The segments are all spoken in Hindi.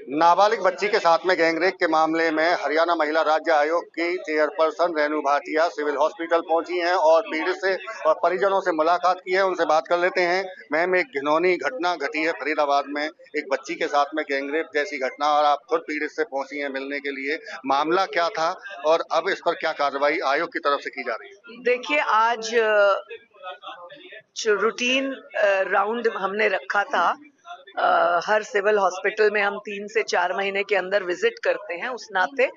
नाबालिग बच्ची के साथ में गैंगरेप के मामले में हरियाणा महिला राज्य आयोग की chairperson Renu Bhatia civil hospital पहुंची हैं और पीड़ित से और परिजनों से मुलाकात की है। उनसे बात कर लेते हैं। मैम, एक घिनौनी घटना घटी है फरीदाबाद में, एक बच्ची के साथ में गैंगरेप जैसी घटना, और आप खुद पीड़ित से पहुंची हैं मिलने के लिए। मामला क्या था और अब इस पर क्या कार्रवाई आयोग की तरफ से की जा रही है? देखिए, आज रूटीन राउंड हमने रखा था। हर सिविल हॉस्पिटल में हम 3 से 4 महीने के अंदर विजिट करते हैं उस नाते,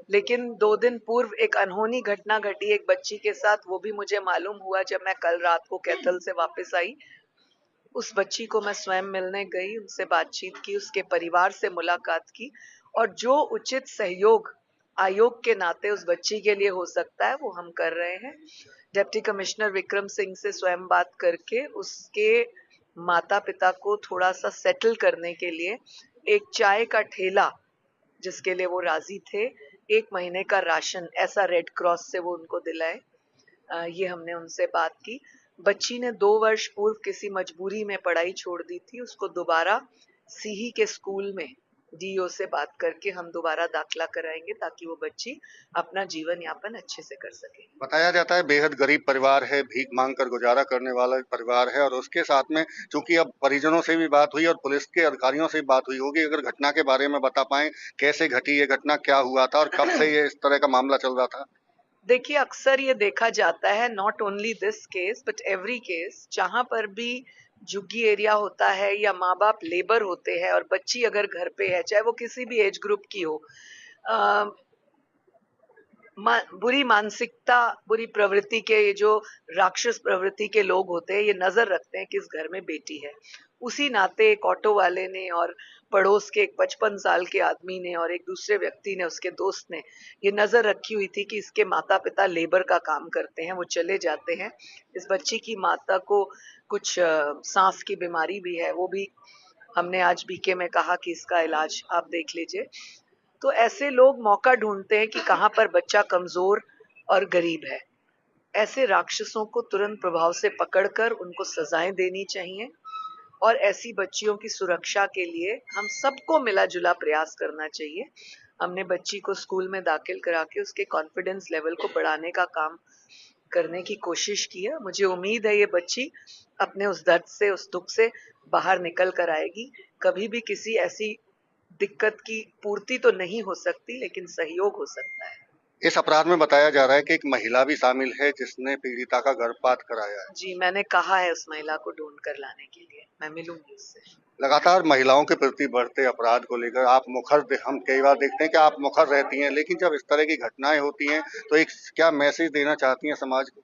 लेकिन 2 दिन पूर्व एक अनहोनी घटना घटी एक बच्ची के साथ। वो भी मुझे मालूम हुआ जब मैं कल रात को कैथल से वापस आई। उस बच्ची को मैं स्वयं मिलने गई, उनसे बातचीत की, उसके परिवार से मुलाकात की, और जो उचित सहयोग आयोग के नाते उस बच्ची के लिए हो सकता है वो हम कर रहे हैं। डिप्टी कमिश्नर विक्रम सिंह से स्वयं बात करके उसके माता पिता को थोड़ा सा सेटल करने के लिए एक चाय का ठेला, जिसके लिए वो राजी थे, 1 महीने का राशन ऐसा रेड क्रॉस से वो उनको दिलाए। ये हमने उनसे बात की। बच्ची ने 2 वर्ष पूर्व किसी मजबूरी में पढ़ाई छोड़ दी थी। उसको दोबारा सीही के स्कूल में डीओ से बात करके हम दोबारा दाखिला कराएंगे ताकि वो बच्ची अपना जीवन यापन अच्छे से कर सके। बताया जाता है बेहद गरीब परिवार है, भीख मांग कर गुजारा करने वाला परिवार है, और उसके साथ में चूंकि अब परिजनों से भी बात हुई और पुलिस के अधिकारियों से भी बात हुई होगी, अगर घटना के बारे में बता पाएं, कैसे घटी ये घटना, क्या हुआ था और कब से ये इस तरह का मामला चल रहा था? देखिए, अक्सर ये देखा जाता है, not only this case but every case, जहां पर भी झुग्गी एरिया होता है या माँ बाप लेबर होते हैं और बच्ची अगर घर पे है, चाहे वो किसी भी एज ग्रुप की हो, बुरी मानसिकता, बुरी प्रवृत्ति के ये जो राक्षस प्रवृत्ति के लोग होते हैं, ये नजर रखते हैं कि इस घर में बेटी है। उसी नाते एक ऑटो वाले ने और पड़ोस के एक 55 साल के आदमी ने और एक दूसरे व्यक्ति ने, उसके दोस्त ने, ये नजर रखी हुई थी कि इसके माता पिता लेबर का काम करते हैं, वो चले जाते हैं। इस बच्ची की माता को कुछ सांस की बीमारी भी है, वो भी हमने आज बीके में कहा कि इसका इलाज आप देख लीजिए। तो ऐसे लोग मौका ढूंढते हैं कि कहाँ पर बच्चा कमजोर और गरीब है। ऐसे राक्षसों को तुरंत प्रभाव से पकड़कर उनको सजाएं देनी चाहिए, और ऐसी बच्चियों की सुरक्षा के लिए हम सबको मिला जुला प्रयास करना चाहिए। हमने बच्ची को स्कूल में दाखिल करा के उसके कॉन्फिडेंस लेवल को बढ़ाने का काम करने की कोशिश की है। मुझे उम्मीद है ये बच्ची अपने उस दर्द से, उस दुख से बाहर निकल कर आएगी। कभी भी किसी ऐसी दिक्कत की पूर्ति तो नहीं हो सकती, लेकिन सहयोग हो सकता है। इस अपराध में बताया जा रहा है कि एक महिला भी शामिल है जिसने पीड़िता का गर्भपात कराया है। जी, मैंने कहा है उस महिला को ढूंढ कर लाने के लिए, मैं मिलूंगी उससे। लगातार महिलाओं के प्रति बढ़ते अपराध को लेकर आप मुखर, हम कई बार देखते हैं कि आप मुखर रहती हैं, लेकिन जब इस तरह की घटनाएं होती हैं तो एक क्या मैसेज देना चाहती हैं समाज को?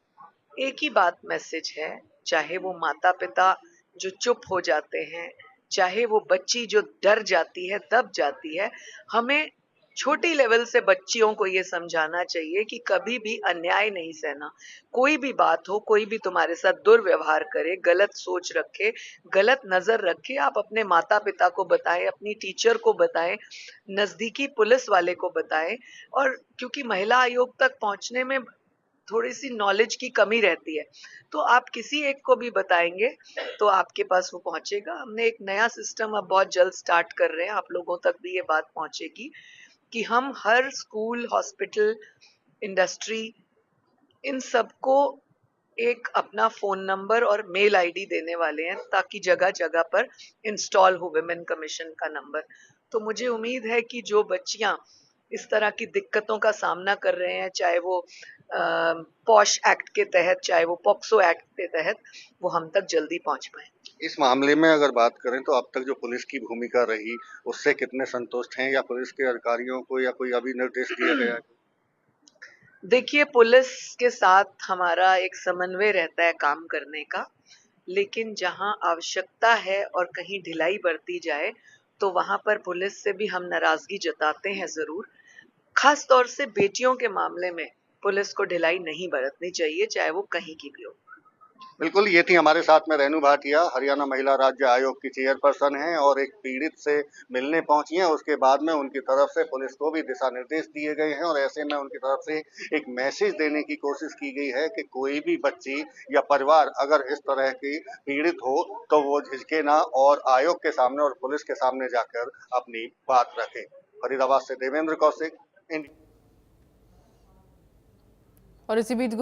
एक ही बात मैसेज है, चाहे वो माता पिता जो चुप हो जाते हैं, चाहे वो बच्ची जो डर जाती है, दब जाती है, हमें छोटी लेवल से बच्चियों को ये समझाना चाहिए कि कभी भी अन्याय नहीं सहना। कोई भी बात हो, कोई भी तुम्हारे साथ दुर्व्यवहार करे, गलत सोच रखे, गलत नजर रखे, आप अपने माता पिता को बताएं, अपनी टीचर को बताएं, नजदीकी पुलिस वाले को बताएं। और क्योंकि महिला आयोग तक पहुंचने में थोड़ी सी नॉलेज की कमी रहती है, तो आप किसी एक को भी बताएंगे तो आपके पास वो पहुंचेगा। हमने एक नया सिस्टम अब बहुत जल्द स्टार्ट कर रहे हैं, आप लोगों तक भी ये बात पहुंचेगी कि हम हर स्कूल, हॉस्पिटल, इंडस्ट्री, इन सबको एक अपना फोन नंबर और मेल आईडी देने वाले हैं ताकि जगह जगह पर इंस्टॉल हो विमेन कमीशन का नंबर। तो मुझे उम्मीद है कि जो बच्चियां इस तरह की दिक्कतों का सामना कर रहे हैं, चाहे वो पॉश एक्ट के तहत, चाहे वो पॉक्सो एक्ट के तहत, वो हम तक जल्दी पहुंच पाए। इस मामले में अगर बात करें तो अब तक जो पुलिस की भूमिका रही, उससे कितने संतुष्ट हैं, या पुलिस के अधिकारियों को या कोई अभी निर्देश दिया गया है? देखिए, पुलिस के साथ हमारा एक समन्वय रहता है काम करने का, लेकिन जहां आवश्यकता है और कहीं ढिलाई बरती जाए तो वहां पर पुलिस से भी हम नाराजगी जताते हैं जरूर। खास तौर से बेटियों के मामले में पुलिस को ढिलाई नहीं बरतनी चाहिए, चाहे वो कहीं की भी हो। बिल्कुल, ये थी हमारे साथ में रेणु भाटिया, हरियाणा महिला राज्य आयोग की चेयरपर्सन हैं और एक पीड़ित से मिलने पहुंची हैं। उसके बाद में उनकी तरफ से पुलिस को भी दिशा निर्देश दिए गए हैं और ऐसे में उनकी तरफ से एक मैसेज देने की कोशिश की गई है कि कोई भी बच्ची या परिवार अगर इस तरह की पीड़ित हो तो वो झिझके ना और आयोग के सामने और पुलिस के सामने जाकर अपनी बात रखे। फरीदाबाद से देवेंद्र कौशिक, इंडिया। और इसी बीच